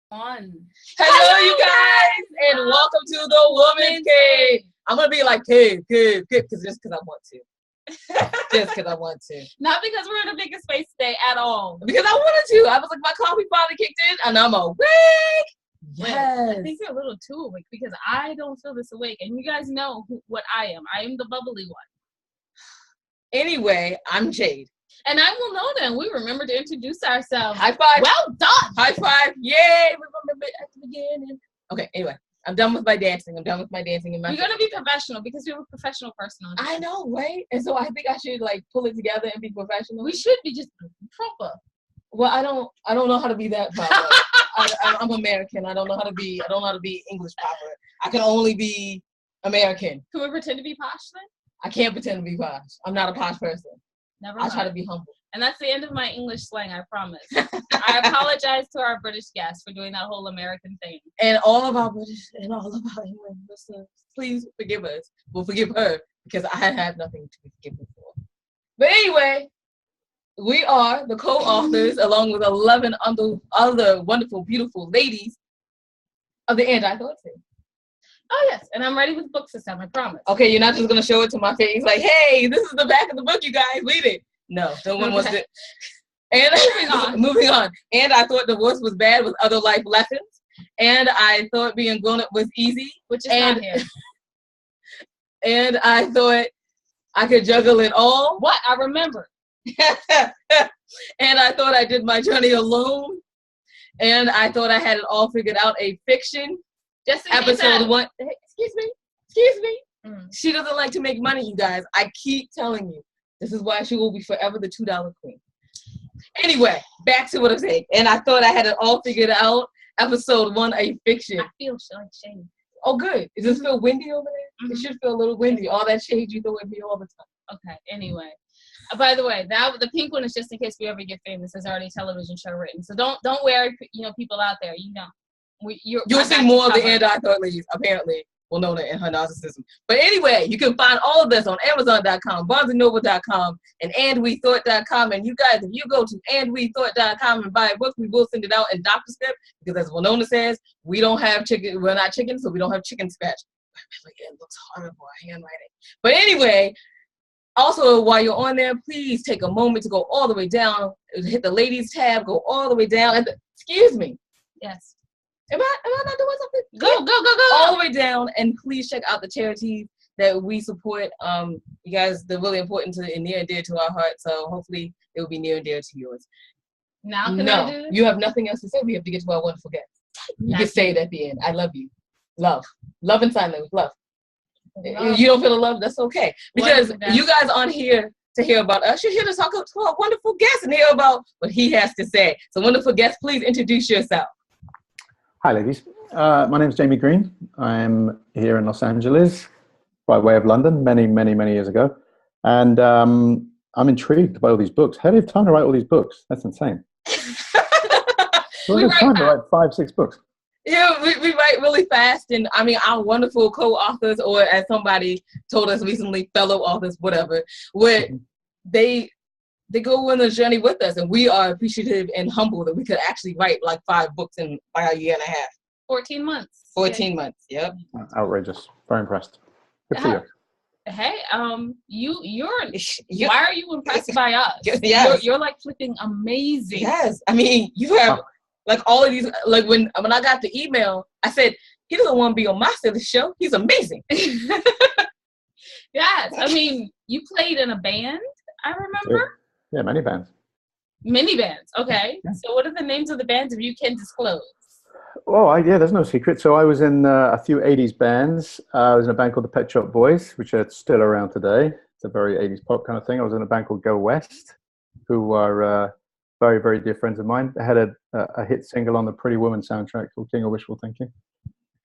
On. Hello, you guys, and welcome to the Woman's Cave. I'm gonna be like cave, because I want to. Just because I want to. Not because we're in the biggest space today at all. Because I wanted to. I was like, my coffee finally kicked in, and I'm awake. Yes. I think you're a little too awake because I don't feel this awake, and you guys know what I am. I am the bubbly one. Anyway, I'm Jade. And I'm Winona, and we remember to introduce ourselves. High five. Well done. High five. Yay. We remember at the beginning. Okay, anyway. I'm done with my dancing. We're going to be professional because you're a professional person. I know, right? And so I think I should pull it together and be professional. We should be just proper. Well, I don't know how to be that proper. I'm American. I don't know how to be English proper. I can only be American. Can we pretend to be posh then? I can't pretend to be posh. I'm not a posh person. Never mind. I try to be humble. And that's the end of my English slang, I promise. I apologize to our British guests for doing that whole American thing. And all of our British and all of our English listeners, please forgive us. Well, forgive her, because I have nothing to be forgiven for. But anyway, we are the co-authors, along with 11 other wonderful, beautiful ladies of the Anti-Thought Team. Oh, yes. And I'm ready with books this time, I promise. Okay, you're not just going to show it to my face like, hey, this is the back of the book, you guys. Read it. No, no one wants to. And moving on. And I thought divorce was bad with other life lessons. And I thought being grown up was easy. Which is not here. And I thought I could juggle it all. What? I remember. And I thought I did my journey alone. And I thought I had it all figured out. A fiction. Just episode 1. Hey, excuse me. She doesn't like to make money, you guys. I keep telling you. This is why she will be forever the $2 queen. Anyway, back to what I'm saying. And I thought I had it all figured out. Episode 1, a fiction. I feel like shade. Oh, good. Does it feel windy over there? Mm-hmm. It should feel a little windy. All that shade you throw at me all the time. Okay, anyway. By the way, the pink one is just in case we ever get famous. There's already a television show written. So don't worry, people out there. You'll see more of the Anti-Thought ladies, apparently. Winona and her narcissism. But anyway, you can find all of this on Amazon.com, BarnesandNoble.com, and AndWeThought.com. And you guys, if you go to AndWeThought.com and buy a book, we will send it out in Dr. Script, because as Winona says, we don't have chicken. We're not chicken, so we don't have chicken scratch. It looks horrible, handwriting. But anyway, also, while you're on there, please take a moment to go all the way down, hit the ladies tab, go all the way down. Excuse me. Yes. Am I not doing something? Go. All the way down, and please check out the charities that we support. You guys, they're really important and near and dear to our heart, so hopefully it will be near and dear to yours. Now can I do this? You have nothing else to say. We have to get to our wonderful guest. You can say it at the end. I love you. Love and sign language. Love. If you don't feel the love, that's okay. Because you guys aren't here to hear about us. You're here to talk to our wonderful guest and hear about what he has to say. So wonderful guest, please introduce yourself. Hi, ladies. My name is Jamie Greene. I'm here in Los Angeles by way of London many, many, many years ago. And I'm intrigued by all these books. How do you have time to write all these books? That's insane. We have time to write 5-6 books. Yeah, we write really fast. And I mean, our wonderful co-authors, or as somebody told us recently, fellow authors, whatever, they go on the journey with us, and we are appreciative and humble that we could actually write 5 books in a year and a half. 14 months. 14 months, yep. Outrageous. Very impressed. Good for you. Hey, why are you impressed by us? Yes. You're flipping amazing. Yes, I mean, you have all of these, when I got the email, I said, he doesn't want to be on my silly show. He's amazing. Yes, I mean, you played in a band, I remember. Yeah, many bands. Many bands, okay. Yeah. So what are the names of the bands, if you can disclose? Oh, yeah, there's no secret. So I was in a few 80s bands. I was in a band called the Pet Shop Boys, which are still around today. It's a very 80s pop kind of thing. I was in a band called Go West, who are very, very dear friends of mine. They had a hit single on the Pretty Woman soundtrack called King of Wishful Thinking.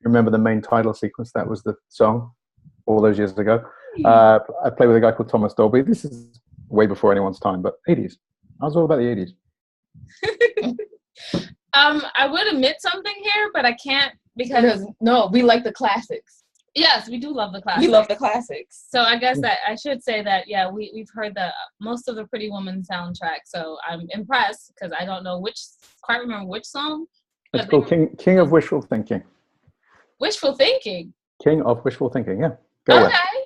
Remember the main title sequence? That was the song all those years ago. I played with a guy called Thomas Dolby. This is way before anyone's time, but 80s. I was all about the 80s. I would admit something here, but I can't because no, we like the classics. Yes, we do love the classics. We love the classics. So I guess that I should say that, yeah, we've heard most of the Pretty Woman soundtrack. So I'm impressed because I don't know quite remember which song. It's called King of Wishful Thinking. Wishful thinking. King of Wishful Thinking. Yeah. Go Okay. ahead.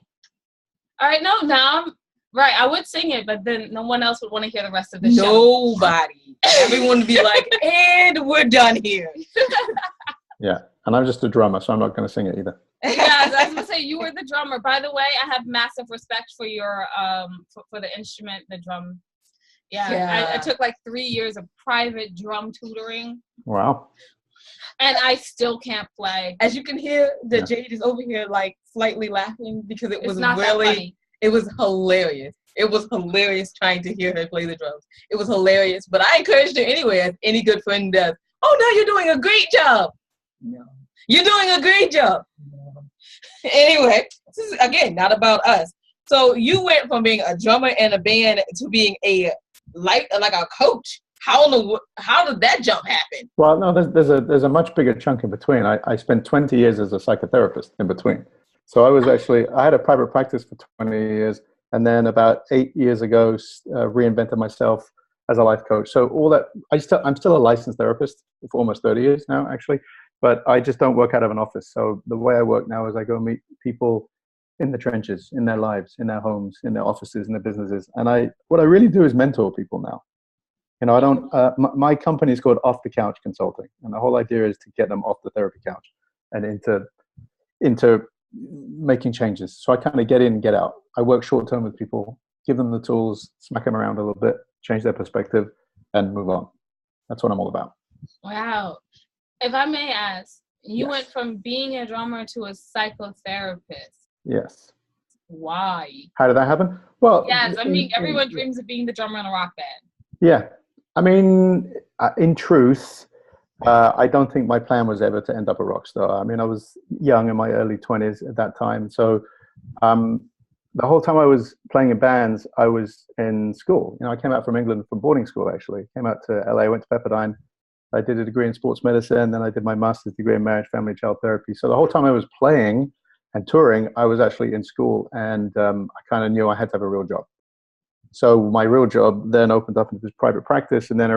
All right. No, now right. I would sing it, but then no one else would want to hear the rest of the show. Nobody. Everyone would be like, and we're done here. Yeah. And I'm just a drummer, so I'm not going to sing it either. Yeah, I was gonna say you were the drummer. By the way, I have massive respect for your for the instrument, the drum. Yeah. I took like 3 years of private drum tutoring. Wow. And I still can't play. As you can hear, the Jade is over here like slightly laughing because it was not that funny. It was hilarious. It was hilarious trying to hear her play the drums. It was hilarious, but I encouraged her anyway, as any good friend does. Oh, no, you're doing a great job. No. You're doing a great job. No. Anyway, this is, again, not about us. So you went from being a drummer in a band to being like a coach. How did that jump happen? Well, no, there's a much bigger chunk in between. I spent 20 years as a psychotherapist in between. So I had a private practice for 20 years, and then about 8 years ago, reinvented myself as a life coach. So all that, I'm still a licensed therapist for almost 30 years now, actually, but I just don't work out of an office. So the way I work now is I go meet people in the trenches, in their lives, in their homes, in their offices, in their businesses. And what I really do is mentor people now. You know, I don't, my company is called Off the Couch Consulting. And the whole idea is to get them off the therapy couch and into making changes. So I kind of get in and get out. I work short term with people, give them the tools, smack them around a little bit, change their perspective, and move on. That's what I'm all about. Wow. If I may ask, you went from being a drummer to a psychotherapist. Yes. Why? How did that happen? Well, yes, I mean, everyone dreams of being the drummer in a rock band. Yeah. I mean, in truth, I don't think my plan was ever to end up a rock star. I mean, I was young in my early 20s at that time. So the whole time I was playing in bands, I was in school. You know, I came out from England from boarding school, actually. Came out to LA, went to Pepperdine. I did a degree in sports medicine. Then I did my master's degree in marriage, family, child therapy. So the whole time I was playing and touring, I was actually in school. And I kind of knew I had to have a real job. So my real job then opened up into this private practice. And then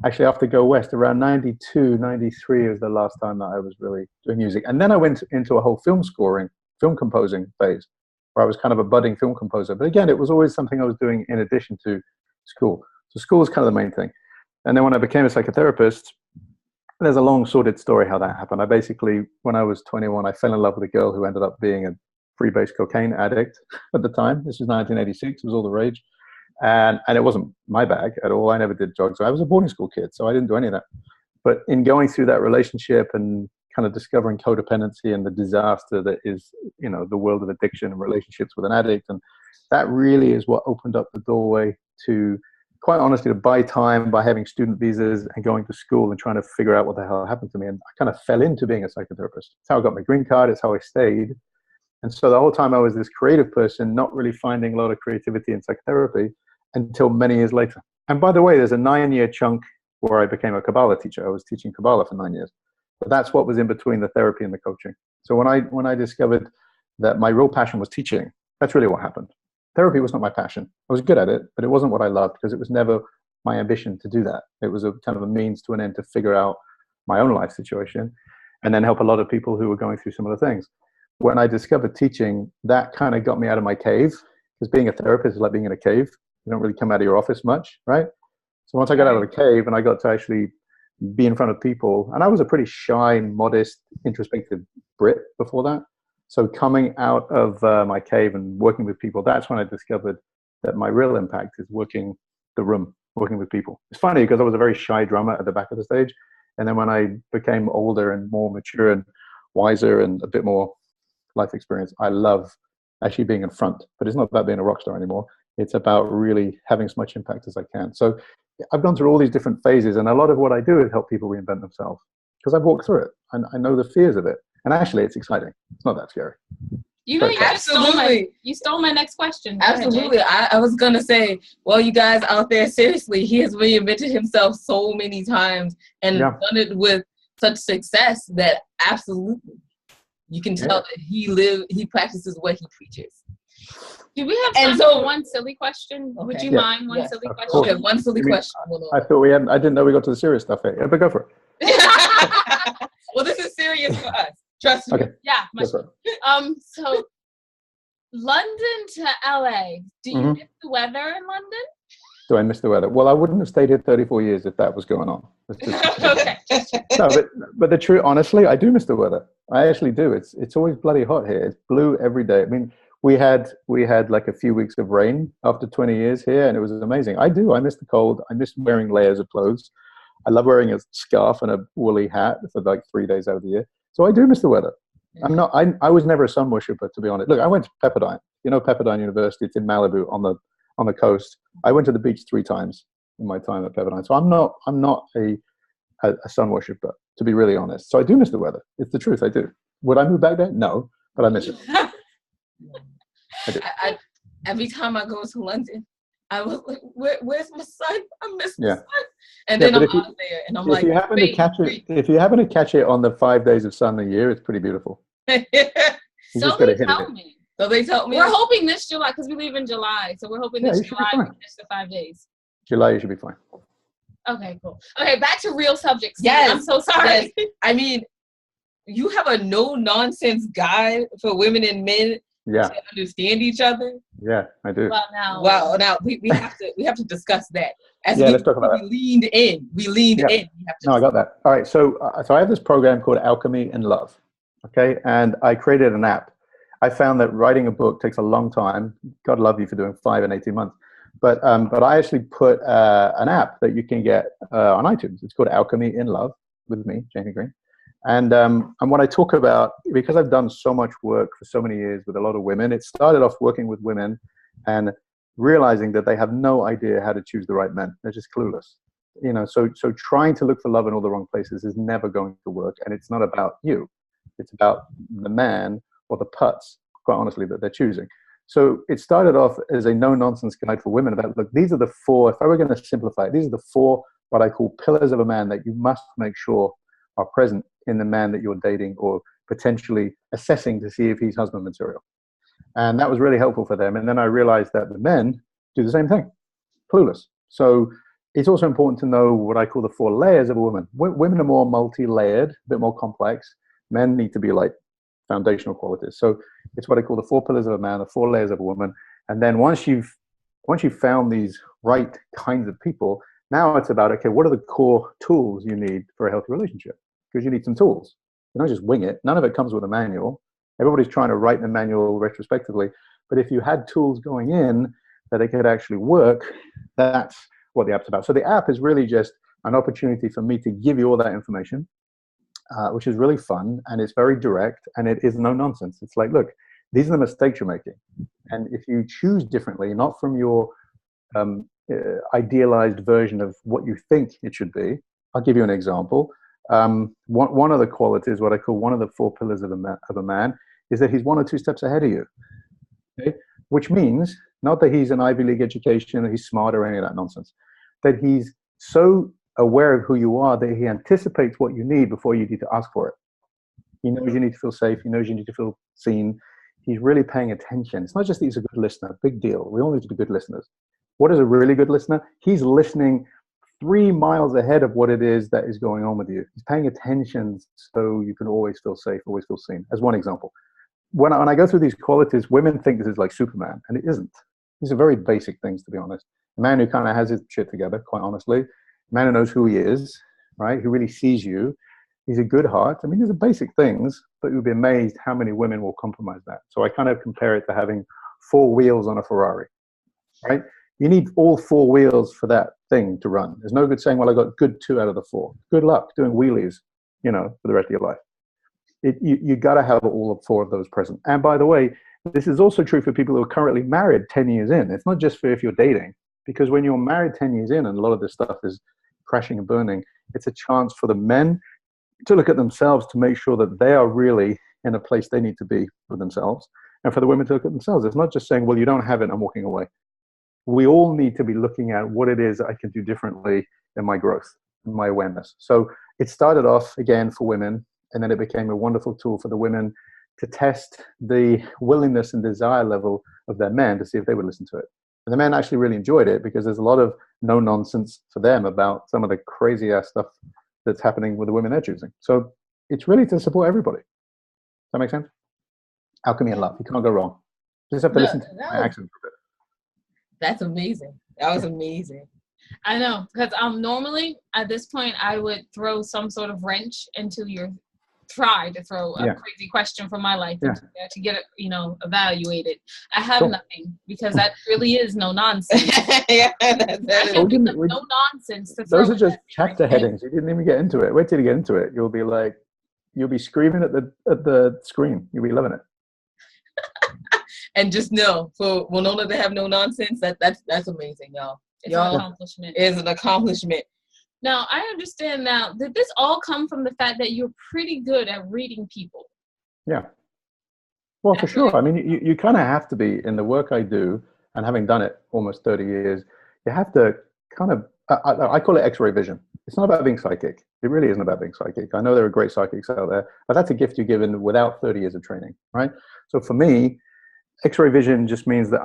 actually after Go West, around 92, 93 was the last time that I was really doing music. And then I went into a whole film composing phase where I was kind of a budding film composer. But again, it was always something I was doing in addition to school. So school was kind of the main thing. And then when I became a psychotherapist, there's a long sordid story how that happened. I basically, when I was 21, I fell in love with a girl who ended up being a free-base cocaine addict at the time. This was 1986. It was all the rage. And it wasn't my bag at all. I never did drugs. I was a boarding school kid, so I didn't do any of that. But in going through that relationship and kind of discovering codependency and the disaster that is, you know, the world of addiction and relationships with an addict, and that really is what opened up the doorway to, quite honestly, to buy time by having student visas and going to school and trying to figure out what the hell happened to me. And I kind of fell into being a psychotherapist. It's how I got my green card. It's how I stayed. And so the whole time I was this creative person, not really finding a lot of creativity in psychotherapy until many years later. And by the way, there's a 9-year chunk where I became a Kabbalah teacher. I was teaching Kabbalah for 9 years. But that's what was in between the therapy and the coaching. So when I discovered that my real passion was teaching, that's really what happened. Therapy was not my passion. I was good at it, but it wasn't what I loved because it was never my ambition to do that. It was a kind of a means to an end to figure out my own life situation and then help a lot of people who were going through similar things. When I discovered teaching, that kind of got me out of my cave, because being a therapist is like being in a cave. You don't really come out of your office much, right? So once I got out of the cave and I got to actually be in front of people, and I was a pretty shy, modest, introspective Brit before that. So coming out of my cave and working with people, that's when I discovered that my real impact is working the room, working with people. It's funny because I was a very shy drummer at the back of the stage. And then when I became older and more mature and wiser and a bit more life experience, I love actually being in front. But it's not about being a rock star anymore. It's about really having as much impact as I can. So I've gone through all these different phases, and a lot of what I do is help people reinvent themselves because I've walked through it and I know the fears of it. And actually, it's exciting. It's not that scary. You know, you stole my next question. Absolutely. I was going to say, well, you guys out there, seriously, he has reinvented himself so many times and done it with such success that absolutely you can tell that he practices what he preaches. Do we have time for one silly question? Okay. Would you mind one silly question? Okay, one silly question. I thought I didn't know we got to the serious stuff here. But go for it. Well, this is serious for us. Trust me. Okay. Yeah. So London to LA. Do you miss the weather in London? Do I miss the weather? Well, I wouldn't have stayed here 34 years if that was going on. Okay. No, but the truth, honestly, I do miss the weather. I actually do. It's always bloody hot here. It's blue every day. I mean, we had like a few weeks of rain after 20 years here, and it was amazing. I miss the cold. I miss wearing layers of clothes. I love wearing a scarf and a woolly hat for like 3 days out of the year. So I do miss the weather. I was never a sun worshiper, to be honest. Look, I went to Pepperdine. You know Pepperdine University? It's in Malibu on the coast. I went to the beach 3 times in my time at Pepperdine. So I'm not a sun worshiper, to be really honest. So I do miss the weather. It's the truth. I do. Would I move back there? No, but I miss it. I do. Every time I go to London, I was like, where's my son? I miss my son. And then I'm out of there, and I'm like, if you happen to catch it on the 5 days of sun a year, it's pretty beautiful. So they tell me. So they tell me. We're hoping this July, because we leave in July. So we're hoping this July we finish the 5 days. July, you should be fine. Okay, cool. Okay, back to real subjects. Yes. I'm so sorry. Yes. I mean, you have a no-nonsense guide for women and men to understand each other. Yeah, I do. Well, now we have to discuss that. Let's talk about that. We leaned in. I got that. All right, so I have this program called Alchemy in Love. Okay, and I created an app. I found that writing a book takes a long time. God love you for doing 5 and 18 months. But I actually put an app that you can get on iTunes. It's called Alchemy in Love with me, Jamie Greene. And what I talk about, because I've done so much work for so many years with a lot of women, it started off working with women and realizing that they have no idea how to choose the right men. They're just clueless. You know, so trying to look for love in all the wrong places is never going to work. And it's not about you. It's about the man or the putts, quite honestly, that they're choosing. So it started off as a no-nonsense guide for women about, look, these are the 4, if I were going to simplify it, these are the 4 what I call pillars of a man that you must make sure are present in the man that you're dating or potentially assessing to see if he's husband material. And that was really helpful for them. And then I realized that the men do the same thing, clueless. So it's also important to know what I call the 4 layers of a woman. Women are more multi-layered, a bit more complex. Men need to be like foundational qualities. So it's what I call the 4 pillars of a man, the 4 layers of a woman. And then once you've found these right kinds of people, now it's about, okay, what are the core tools you need for a healthy relationship? Because you need some tools. You don't just wing it. None of it comes with a manual. Everybody's trying to write the manual retrospectively. But if you had tools going in that it could actually work, that's what the app's about. So the app is really just an opportunity for me to give you all that information, which is really fun, and it's very direct, and it is no nonsense. It's like, look, these are the mistakes you're making. And if you choose differently, not from your idealized version of what you think it should be, I'll give you an example. One of the qualities, what I call one of the 4 pillars of a man, is that he's 1 or 2 steps ahead of you. Okay? Which means, not that he's an Ivy League education, or he's smart or any of that nonsense, that he's so aware of who you are that he anticipates what you need before you need to ask for it. He knows you need to feel safe. He knows you need to feel seen. He's really paying attention. It's not just that he's a good listener. Big deal. We all need to be good listeners. What is a really good listener? He's listening 3 miles ahead of what it is that is going on with you. He's paying attention so you can always feel safe, always feel seen. As one example. When I go through these qualities, women think this is like Superman, and it isn't. These are very basic things, to be honest. A man who kind of has his shit together, quite honestly. A man who knows who he is, right? Who really sees you. He's a good heart. I mean, these are basic things, but you'll be amazed how many women will compromise that. So I kind of compare it to having 4 wheels on a Ferrari, right? You need all 4 wheels for that thing to run. There's no good saying, well, I got good 2 out of the 4. Good luck doing wheelies, for the rest of your life. You got to have all 4 of those present. And by the way, this is also true for people who are currently married 10 years in. It's not just for if you're dating, because when you're married 10 years in and a lot of this stuff is crashing and burning, it's a chance for the men to look at themselves to make sure that they are really in a place they need to be with themselves. And for the women to look at themselves. It's not just saying, well, you don't have it, I'm walking away. We all need to be looking at what it is I can do differently in my growth, in my awareness. So it started off, again, for women, and then it became a wonderful tool for the women to test the willingness and desire level of their men to see if they would listen to it. And the men actually really enjoyed it because there's a lot of no-nonsense for them about some of the crazy-ass stuff that's happening with the women they're choosing. So it's really to support everybody. Does that make sense? Alchemy and love. You can't go wrong. You just have to listen to my accent for a bit. That's amazing. That was amazing. I know, because normally at this point I would throw some sort of wrench into try to throw a crazy question from my life into there to get it, evaluated. I have nothing, because that really is no nonsense. No nonsense to throw. Those are just chapter headings. You didn't even get into it. Wait till you get into it. You'll be screaming at the screen. You'll be loving it. And just know, for Winona to have no nonsense, that's amazing, y'all. It's an accomplishment. It is an accomplishment. Now, I understand now, did this all come from the fact that you're pretty good at reading people? Yeah. Well, for sure. I mean, you kind of have to be, in the work I do, and having done it almost 30 years, you have to kind of, I call it X-ray vision. It's not about being psychic. It really isn't about being psychic. I know there are great psychics out there, but that's a gift you're given without 30 years of training, right? So for me, X-ray vision just means that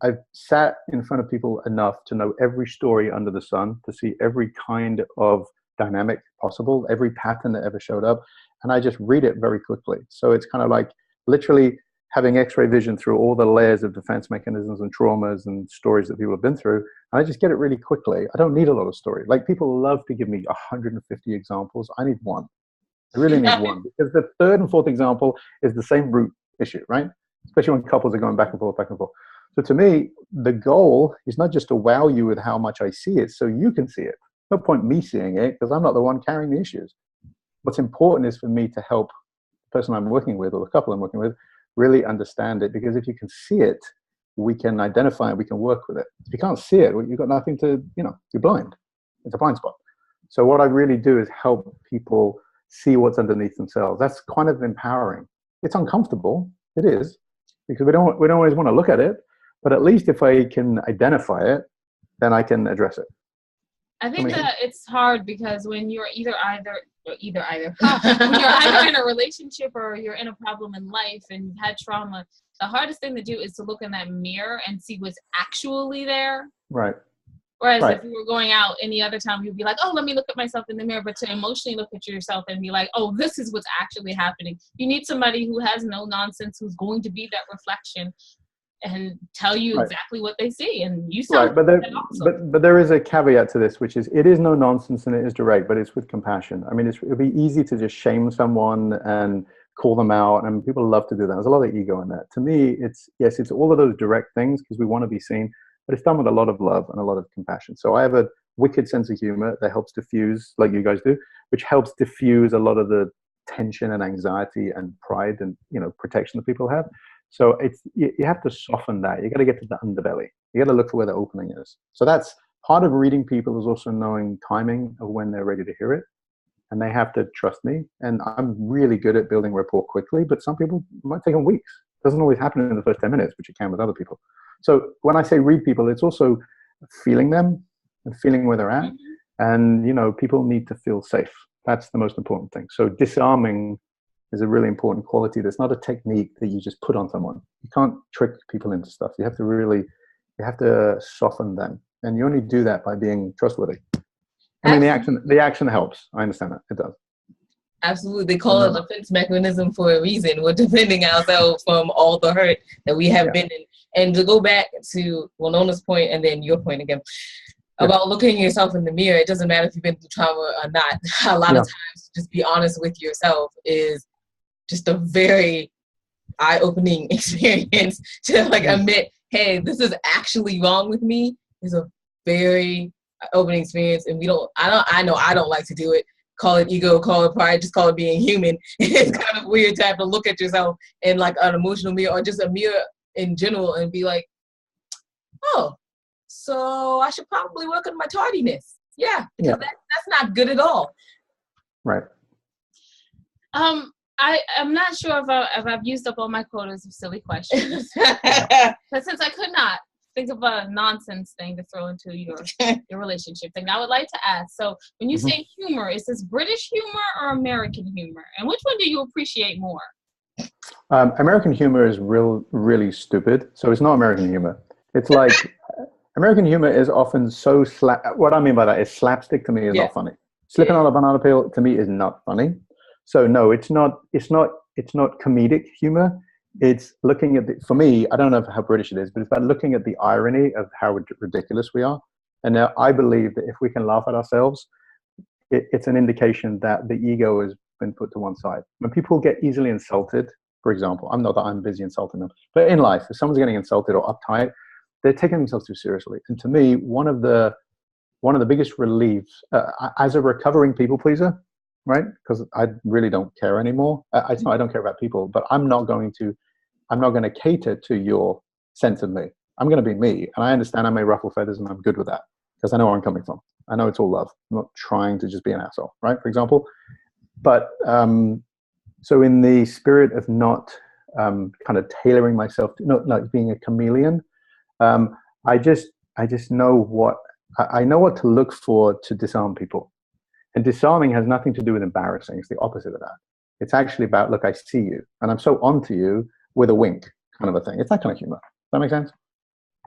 I've sat in front of people enough to know every story under the sun, to see every kind of dynamic possible, every pattern that ever showed up, and I just read it very quickly. So it's kind of like literally having X-ray vision through all the layers of defense mechanisms and traumas and stories that people have been through, and I just get it really quickly. I don't need a lot of story. Like, people love to give me 150 examples. I need one. I really need one, because the third and fourth example is the same root issue, right? Especially when couples are going back and forth, back and forth. So to me, the goal is not just to wow you with how much I see it so you can see it. No point me seeing it, because I'm not the one carrying the issues. What's important is for me to help the person I'm working with, or the couple I'm working with, really understand it, because if you can see it, we can identify it, we can work with it. If you can't see it, you've got nothing to, you're blind. It's a blind spot. So what I really do is help people see what's underneath themselves. That's kind of empowering. It's uncomfortable. It is, because we don't always want to look at it. But at least if I can identify it, then I can address it. I think that it's hard, because when you're either when you're either in a relationship or you're in a problem in life and you've had trauma, the hardest thing to do is to look in that mirror and see what's actually there. Right. Whereas if you were going out any other time, you'd be like, oh, let me look at myself in the mirror. But to emotionally look at yourself and be like, oh, this is what's actually happening. You need somebody who has no nonsense, who's going to be that reflection and tell you exactly what they see, and you sound awesome. But there is a caveat to this, which is it is no nonsense and it is direct, but it's with compassion. I mean, it'd be easy to just shame someone and call them out, and people love to do that. There's a lot of ego in that. To me, it's all of those direct things, because we want to be seen, but it's done with a lot of love and a lot of compassion. So I have a wicked sense of humor that helps diffuse, like you guys do, which helps diffuse a lot of the tension and anxiety and pride and protection that people have. So you have to soften that. You got to get to the underbelly. You got to look for where the opening is. So that's part of reading people, is also knowing timing of when they're ready to hear it, and they have to trust me. And I'm really good at building rapport quickly, but some people might take them weeks. It doesn't always happen in the first 10 minutes, which it can with other people. So when I say read people, it's also feeling them and feeling where they're at. And people need to feel safe. That's the most important thing. So disarming is a really important quality. That's not a technique that you just put on someone. You can't trick people into stuff. You have to soften them. And you only do that by being trustworthy. I mean, the action helps. I understand that. It does. Absolutely. They call it a defense mechanism for a reason. We're defending ourselves from all the hurt that we have been in. And to go back to Winona's point, and then your point again, about looking yourself in the mirror, it doesn't matter if you've been through trauma or not. A lot of times, just be honest with yourself is just a very eye-opening experience to admit, hey, this is actually wrong with me. Is a very opening experience, and I know I don't like to do it. Call it ego, call it pride, just call it being human. It's kind of weird to have to look at yourself in an emotional mirror, or just a mirror in general, and be like, oh, so I should probably work on my tardiness. Yeah, because that's not good at all. Right. I'm not sure if I've used up all my quotas of silly questions. But since I could not think of a nonsense thing to throw into your relationship thing, I would like to ask, so when you say humor, is this British humor or American humor? And which one do you appreciate more? American humor is really stupid. So it's not American humor. It's like American humor is often so what I mean by that is slapstick to me is not funny. Slipping on a banana peel to me is not funny. So no, it's not comedic humor. It's looking at for me, I don't know how British it is, but it's about looking at the irony of how ridiculous we are. And now I believe that if we can laugh at ourselves, it's an indication that the ego has been put to one side. When people get easily insulted, for example, I'm not that I'm busy insulting them, but in life, if someone's getting insulted or uptight, they're taking themselves too seriously. And to me, one of the biggest reliefs as a recovering people pleaser, right? Because I really don't care anymore. I don't care about people, but I'm not going to cater to your sense of me. I'm going to be me, and I understand I may ruffle feathers, and I'm good with that because I know where I'm coming from. I know it's all love. I'm not trying to just be an asshole, right? For example, but so in the spirit of not kind of tailoring myself, not like being a chameleon, I just know I know what to look for to disarm people. And disarming has nothing to do with embarrassing. It's the opposite of that. It's actually about, look, I see you, and I'm so onto you with a wink, kind of a thing. It's that kind of humor. Does that make sense?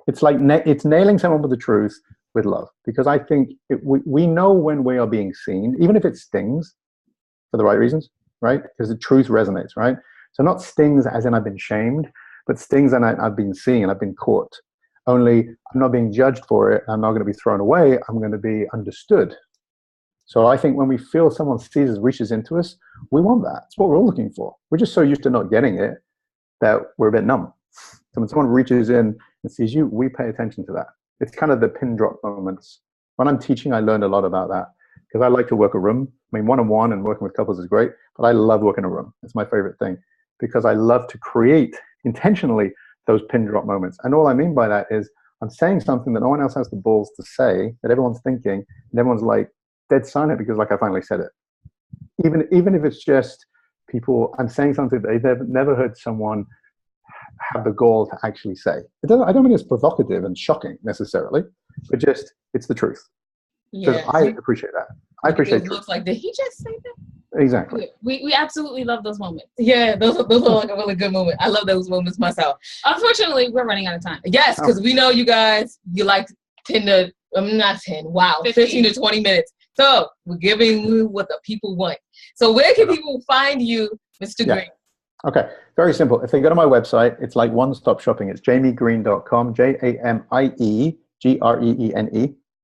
It's like it's nailing someone with the truth with love, because I think we know when we are being seen, even if it stings for the right reasons, right? Because the truth resonates, right? So not stings as in I've been shamed, but stings and I've been seen, I've been caught. Only I'm not being judged for it. I'm not going to be thrown away. I'm going to be understood. So I think when we feel someone sees us, reaches into us, we want that. It's what we're all looking for. We're just so used to not getting it that we're a bit numb. So when someone reaches in and sees you, we pay attention to that. It's kind of the pin drop moments. When I'm teaching, I learned a lot about that because I like to work a room. I mean, one-on-one and working with couples is great, but I love working a room. It's my favorite thing because I love to create intentionally those pin drop moments. And all I mean by that is I'm saying something that no one else has the balls to say, that everyone's thinking, and everyone's like dead silent because like I finally said it. Even if it's just people, I'm saying something that they've never heard someone have the gall to actually say. I don't mean it's provocative and shocking necessarily, but just it's the truth. Because I appreciate that. I appreciate it. Looks like, did he just say that? Exactly. We absolutely love those moments. Yeah, those are like a really good moment. I love those moments myself. Unfortunately, we're running out of time. Yes, because we know you guys, you like 15 to 20 minutes. So we're giving you what the people want. So where can people find you, Mr. Greene? Okay, very simple. If they go to my website, it's like one-stop shopping. It's jamiegreene.com, JAMIEGREENE.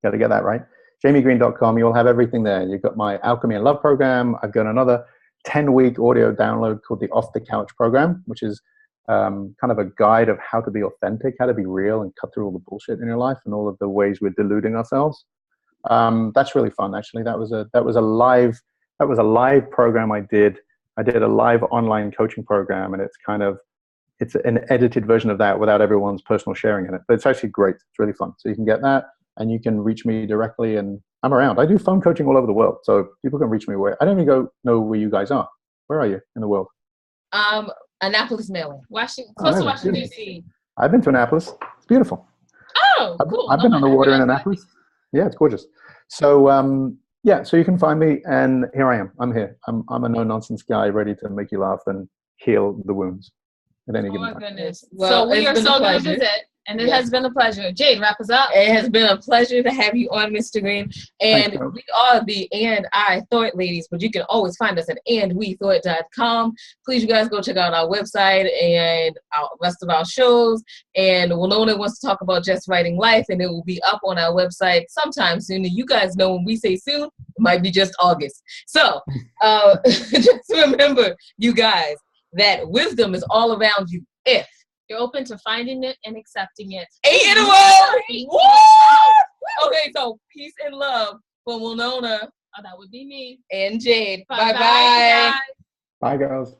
Got to get that right. jamiegreene.com. You'll have everything there. You've got my Alchemy and Love program. I've got another 10-week audio download called the Off the Couch program, which is kind of a guide of how to be authentic, how to be real and cut through all the bullshit in your life and all of the ways we're deluding ourselves. That's really fun, actually. That was a live program I did. I did a live online coaching program, and it's an edited version of that without everyone's personal sharing in it. But it's actually great. It's really fun. So you can get that, and you can reach me directly, and I'm around. I do phone coaching all over the world, so people can reach me where. I don't even know where you guys are. Where are you in the world? Annapolis, Maryland. Close to Washington, D.C. I've been to Annapolis. It's beautiful. Oh, cool. I've been on the water in Annapolis. Yeah, it's gorgeous. So so you can find me, and here I am. I'm here. I'm a no-nonsense guy ready to make you laugh and heal the wounds at any given time. Oh, my goodness. Well, so we are so going to visit, and it has been a pleasure. Jade, wrap us up. It has been a pleasure to have you on, Mr. Greene. And we are the And I Thought ladies, but you can always find us at andwethought.com. Please, you guys, go check out our website and our rest of our shows. And Winona wants to talk about Just Writing Life, and it will be up on our website sometime soon. And you guys know when we say soon, it might be just August. So just remember, you guys, that wisdom is all around you if you're open to finding it and accepting it. 8 in a row! Woo! Okay, so peace and love from Winona. Oh, that would be me. And Jade. Bye-bye. Bye, girls.